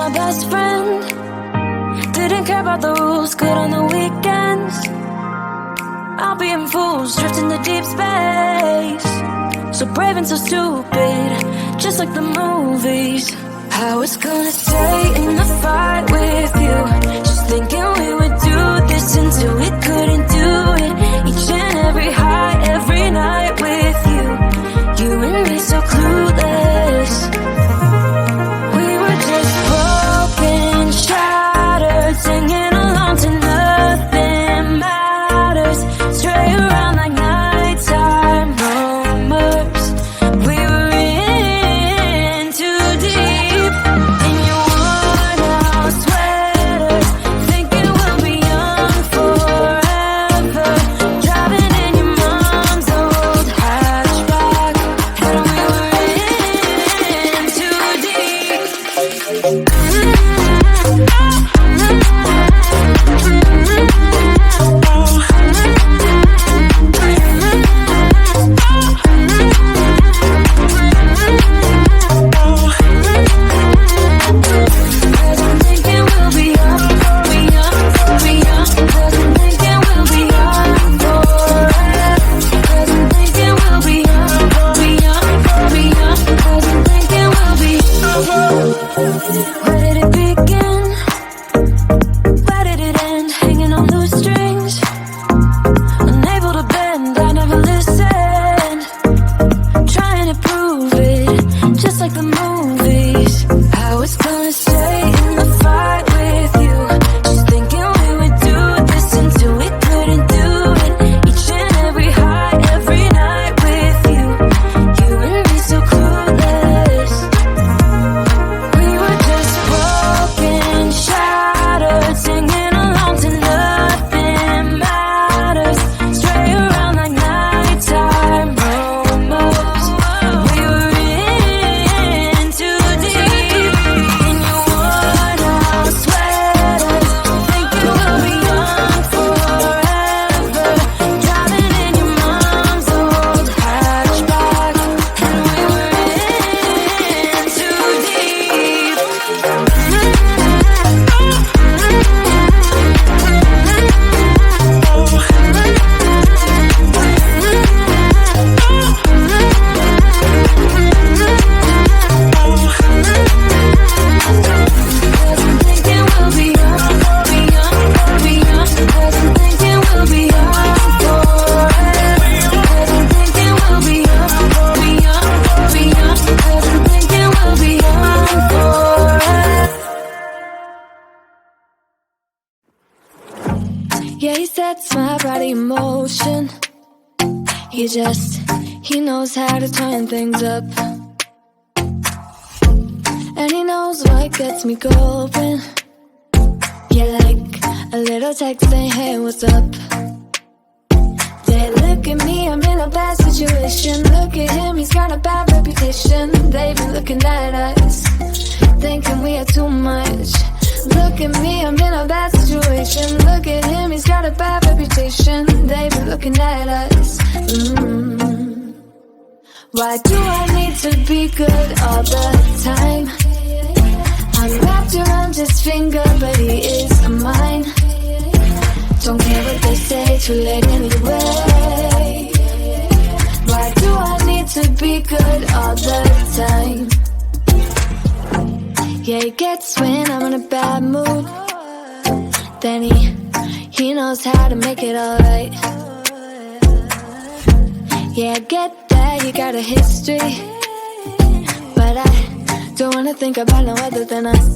my best friend. Didn't care about the rules, good on the weekends. I'll be in fools, drifting to deep space. So brave and so stupid, just like the movies. I was gonna stay in the fight with you, just thinking we would do this until we couldn't do it. Each and every high, every night with you. You and me so clueless. We were just broken, shattered, singing along to nothing matters. Stray around like nighttime rumors. We were in too deep. In your worn out sweaters, thinking we'll be young forever. Driving in your mom's old hatchback, and we were in too deep. Where did it begin? Where did it end? Hanging on loose strings, unable to bend, I never listened. Trying to prove it, just like the movies. I was gonna stay in the fight with you, just thinking we would do this until we couldn't do it. Each and every high, every night with you. You and me so clueless. We were just broken, shattered, singing along to nothing matters. Stray around like nighttime rumors. We were in too deep. In your worn out sweaters, thinking we'll be young forever. Driving in your mom's old hatchback, and we were in too deep. Wasn't thinking we'll be young, be young, be young. Wasn't thinking we'll be young forever. Wasn't thinking we'll be young, be young, be young. Wasn't thinking we'll be young forever. Yeah, he sets my body in motion. He knows how to turn things up. And he knows what gets me going. Yeah, like a little text saying, hey, what's up? They look at me, I'm in a bad situation. Look at him, he's got a bad reputation. They be looking at us, thinking we are too much. Look at me, I'm in a bad situation. Look at him, he's got a bad reputation. They be looking at us. Why do I need to be good all the time? I'm wrapped around his finger, but he is mine. Don't care what they say, too late anyway. Why do I need to be good all the time? Yeah, he gets when I'm in a bad mood. Then he knows how to make it alright. Yeah, I get that you got a history, but I don't wanna think about no other than us.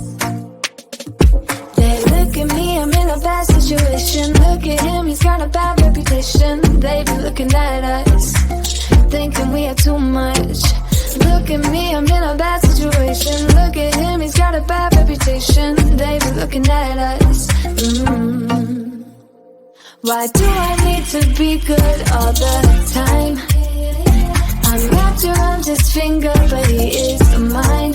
They look at me, I'm in a bad situation. Look at him, he's got a bad reputation. They be looking at us, thinking we are too much. Look at me, I'm in a bad situation. Look at him, he's got a bad reputation. They be looking at us. Why do I need to be good all the time? I'm wrapped around his finger, but he is mine.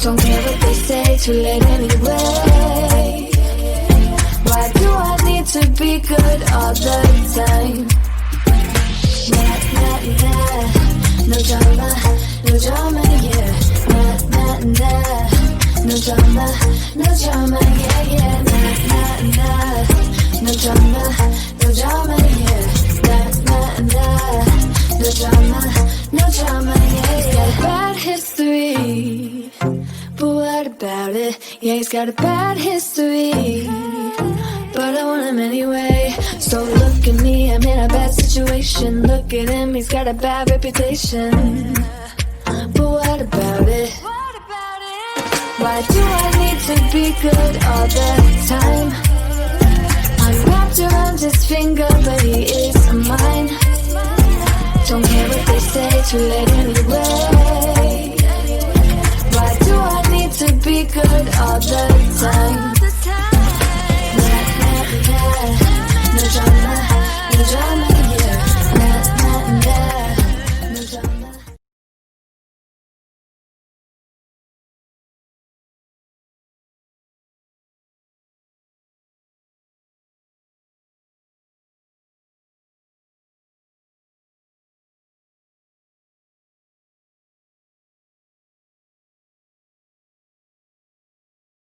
Don't care what they say, too late anyway. Why do I need to be good all the time? Nah, nah, nah. No drama, yeah. Nah, nah, nah. No drama. drama, yeah, yeah. Nah, nah, nah. No drama, no drama, yeah. Nah, nah, nah. No drama, no drama, yeah, yeah. He's got a bad history, but what about it? Yeah, he's got a bad history, but I want him anyway. So look at me, I'm in a bad situation. Look at him, he's got a bad reputation, but what about it? Why do I need to be good all the time? I'm wrapped around his finger, but he is mine. Don't care what they say, too late anyway. Why do I need to be good all the time?